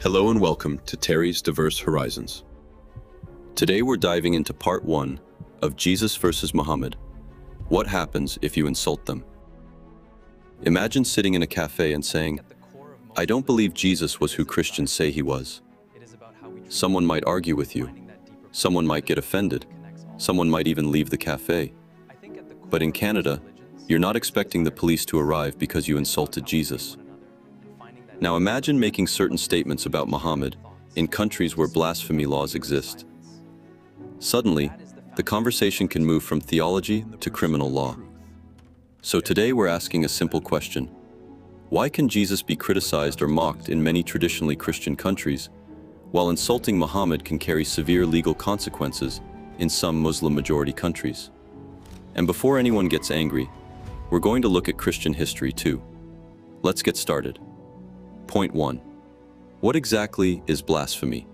Hello and welcome to Terry's Diverse Horizons. Today we're diving into part 1 of Jesus versus Muhammad. What happens if you insult them? Imagine sitting in a cafe and saying, "I don't believe Jesus was who Christians say he was." Someone might argue with you. Someone might get offended. Someone might even leave the cafe. But in Canada, you're not expecting the police to arrive because you insulted Jesus. Now imagine making certain statements about Muhammad in countries where blasphemy laws exist. Suddenly, the conversation can move from theology to criminal law. So today we're asking a simple question. Why can Jesus be criticized or mocked in many traditionally Christian countries, while insulting Muhammad can carry severe legal consequences in some Muslim-majority countries? And before anyone gets angry, we're going to look at Christian history too. Let's get started. Point 1. What exactly is blasphemy?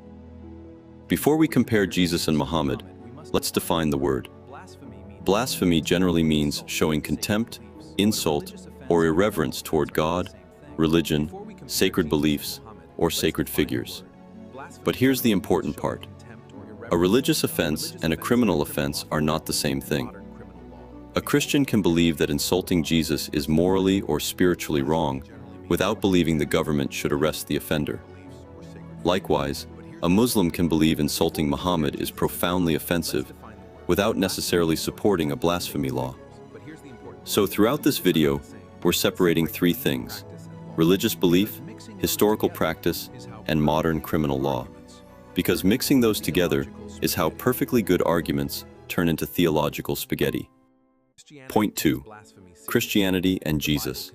Before we compare Jesus and Muhammad, let's define the word. Blasphemy generally means showing contempt, insult, or irreverence toward God, religion, sacred beliefs, or sacred figures. But here's the important part. A religious offense and a criminal offense are not the same thing. A Christian can believe that insulting Jesus is morally or spiritually wrong without believing the government should arrest the offender. Likewise, a Muslim can believe insulting Muhammad is profoundly offensive without necessarily supporting a blasphemy law. So throughout this video, we're separating three things: religious belief, historical practice, and modern criminal law. Because mixing those together is how perfectly good arguments turn into theological spaghetti. Point 2. Christianity and Jesus.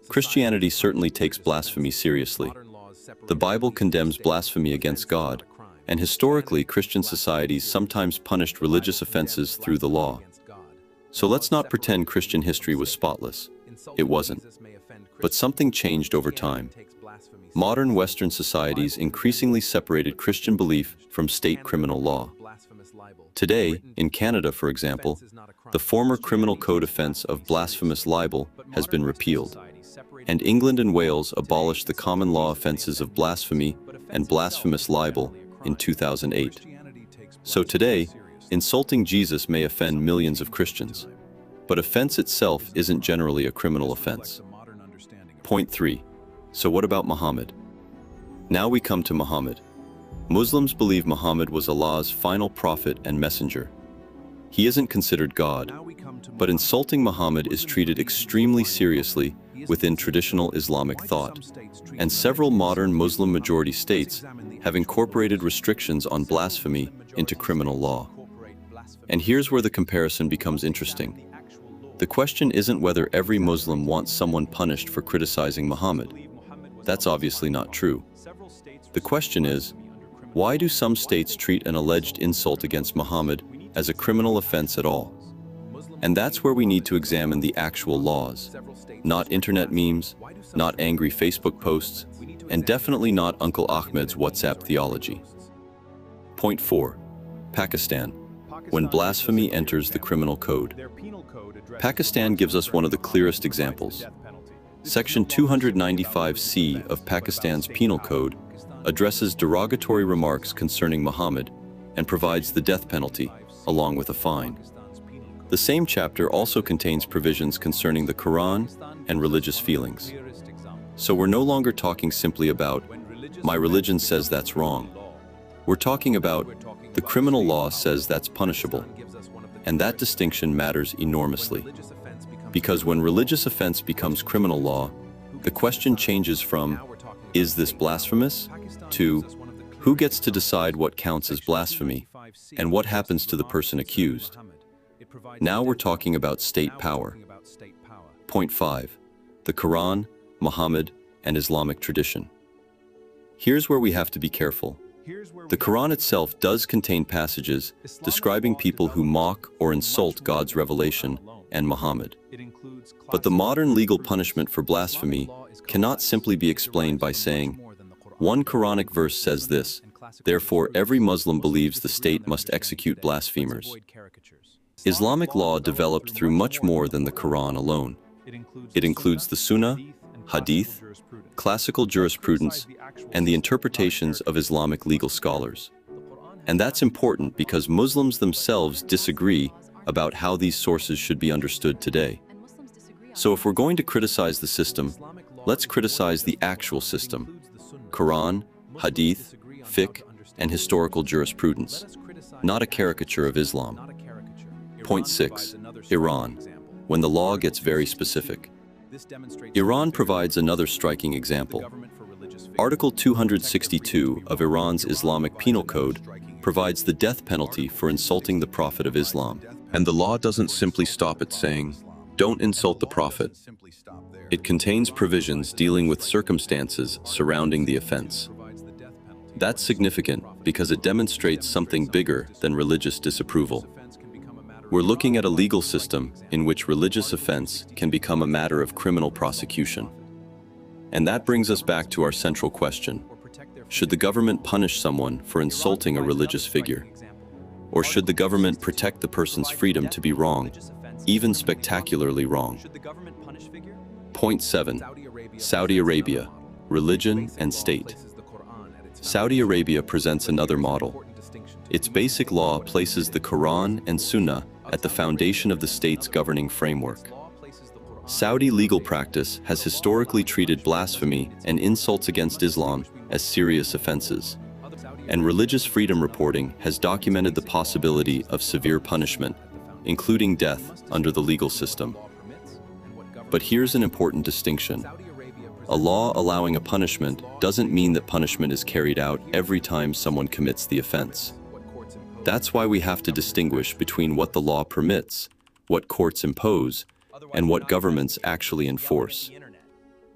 Christianity certainly takes blasphemy seriously. The Bible condemns blasphemy against God, and historically Christian societies sometimes punished religious offenses through the law. So let's not pretend Christian history was spotless. It wasn't. But something changed over time. Modern Western societies increasingly separated Christian belief from state criminal law. Today, in Canada, for example, the former criminal code offense of blasphemous libel has been repealed, and England and Wales abolished the common law offenses of blasphemy and blasphemous libel in 2008. So today, insulting Jesus may offend millions of Christians, but offense itself isn't generally a criminal offense. Point 3. So what about Muhammad? Now we come to Muhammad. Muslims believe Muhammad was Allah's final prophet and messenger. He isn't considered God, but insulting Muhammad is treated extremely seriously within traditional Islamic thought, and several modern Muslim-majority states have incorporated restrictions on blasphemy into criminal law. And here's where the comparison becomes interesting. The question isn't whether every Muslim wants someone punished for criticizing Muhammad. That's obviously not true. The question is, why do some states treat an alleged insult against Muhammad as a criminal offense at all? And that's where we need to examine the actual laws, not internet memes, not angry Facebook posts, and definitely not Uncle Ahmed's WhatsApp theology. Point 4. Pakistan. When blasphemy enters the criminal code. Pakistan gives us one of the clearest examples. Section 295C of Pakistan's Penal Code addresses derogatory remarks concerning Muhammad and provides the death penalty, along with a fine. The same chapter also contains provisions concerning the Quran and religious feelings. So we're no longer talking simply about, my religion says that's wrong. We're talking about, the criminal law says that's punishable. And that distinction matters enormously. Because when religious offense becomes criminal law, the question changes from, is this blasphemous? To, who gets to decide what counts as blasphemy, and what happens to the person accused? Now we're talking about state power. Point 5. The Quran, Muhammad, and Islamic tradition. Here's where we have to be careful. The Quran itself does contain passages describing people who mock or insult God's revelation and Muhammad. But the modern legal punishment for blasphemy cannot simply be explained by saying, one Quranic verse says this, therefore every Muslim believes the state must execute blasphemers. Islamic law developed through much more than the Quran alone. It includes the Sunnah, hadith, classical jurisprudence, and the interpretations of Islamic legal scholars. And that's important because Muslims themselves disagree about how these sources should be understood today. So if we're going to criticize the system, let's criticize the actual system: Quran, hadith, fiqh, and historical jurisprudence, not a caricature of Islam. Point 6. Iran, when the law gets very specific. Iran provides another striking example. Article 262 of Iran's Islamic Penal Code provides the death penalty for insulting the Prophet of Islam. And the law doesn't simply stop at saying, "Don't insult the Prophet." It contains provisions dealing with circumstances surrounding the offense. That's significant because it demonstrates something bigger than religious disapproval. We're looking at a legal system in which religious offense can become a matter of criminal prosecution. And that brings us back to our central question: should the government punish someone for insulting a religious figure? Or should the government protect the person's freedom to be wrong, even spectacularly wrong? Point 7. Saudi Arabia, religion and state. Saudi Arabia presents another model. Its basic law places the Quran and Sunnah at the foundation of the state's governing framework. Saudi legal practice has historically treated blasphemy and insults against Islam as serious offenses. And religious freedom reporting has documented the possibility of severe punishment, including death, under the legal system. But here's an important distinction. A law allowing a punishment doesn't mean that punishment is carried out every time someone commits the offense. That's why we have to distinguish between what the law permits, what courts impose, and what governments actually enforce.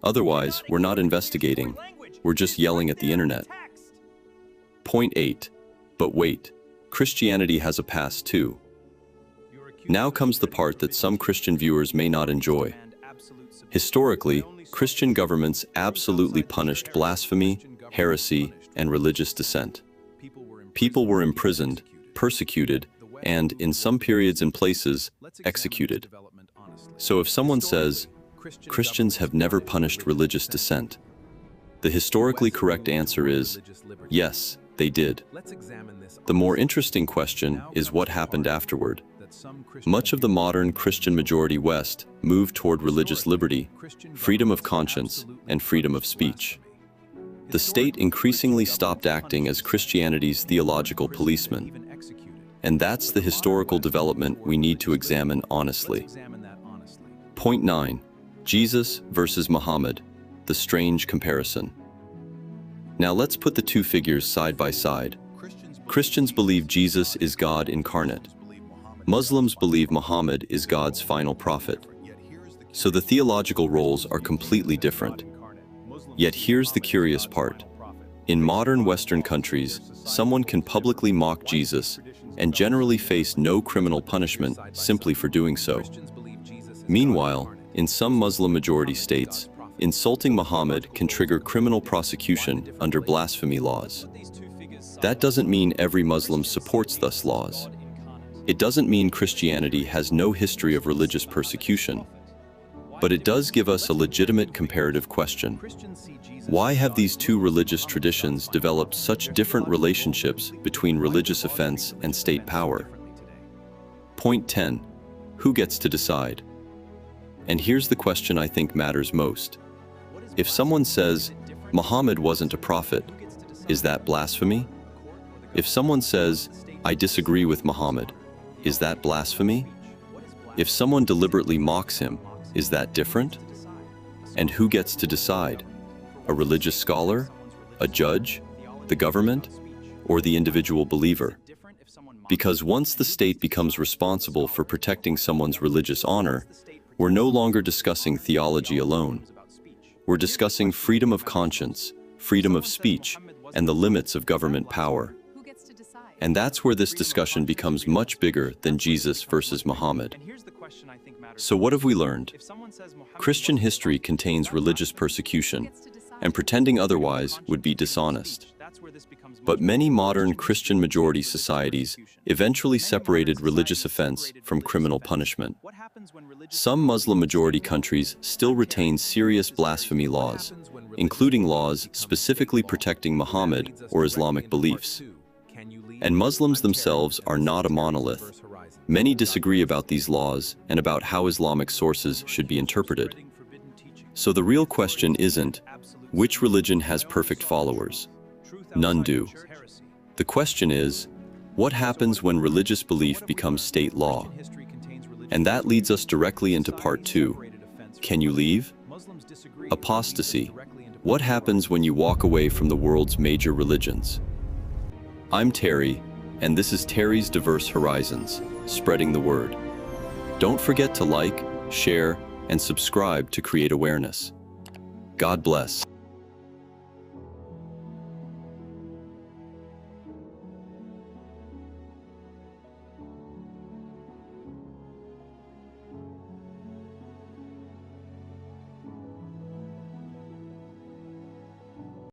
Otherwise, we're not investigating, we're just yelling at the internet. Point 8. But wait, Christianity has a past too. Now comes the part that some Christian viewers may not enjoy. Historically, Christian governments absolutely punished blasphemy, heresy, and religious dissent. People were imprisoned, persecuted, and, in some periods and places, executed. So if someone says, "Christians have never punished religious dissent," the historically correct answer is, yes, they did. The more interesting question is what happened afterward. Much of the modern Christian majority West moved toward religious liberty, freedom of conscience, and freedom of speech. The state increasingly stopped acting as Christianity's theological policeman. And that's the historical development we need to examine honestly. Point 9. Jesus versus Muhammad, the strange comparison. Now let's put the two figures side by side. Christians believe Jesus is God incarnate. Muslims believe Muhammad is God's final prophet. So the theological roles are completely different. Yet here's the curious part. In modern Western countries, someone can publicly mock Jesus and generally face no criminal punishment simply for doing so. Meanwhile, in some Muslim-majority states, insulting Muhammad can trigger criminal prosecution under blasphemy laws. That doesn't mean every Muslim supports those laws. It doesn't mean Christianity has no history of religious persecution. But it does give us a legitimate comparative question. Why have these two religious traditions developed such different relationships between religious offense and state power? Point 10. Who gets to decide? And here's the question I think matters most. If someone says, Muhammad wasn't a prophet, is that blasphemy? If someone says, I disagree with Muhammad, is that blasphemy? If someone deliberately mocks him, is that different? And who gets to decide? A religious scholar? A judge? The government? Or the individual believer? Because once the state becomes responsible for protecting someone's religious honor, we're no longer discussing theology alone. We're discussing freedom of conscience, freedom of speech, and the limits of government power. And that's where this discussion becomes much bigger than Jesus versus Muhammad. So what have we learned? Christian history contains religious persecution, and pretending otherwise would be dishonest. But many modern Christian majority societies eventually separated religious offense from criminal punishment. Some Muslim-majority countries still retain serious blasphemy laws, including laws specifically protecting Muhammad or Islamic beliefs. And Muslims themselves are not a monolith. Many disagree about these laws and about how Islamic sources should be interpreted. So the real question isn't, which religion has perfect followers? None do. The question is, what happens when religious belief becomes state law? And that leads us directly into part 2. Can you leave? Apostasy. What happens when you walk away from the world's major religions? I'm Terry, and this is Terry's Diverse Horizons, spreading the word. Don't forget to like, share, and subscribe to create awareness. God bless.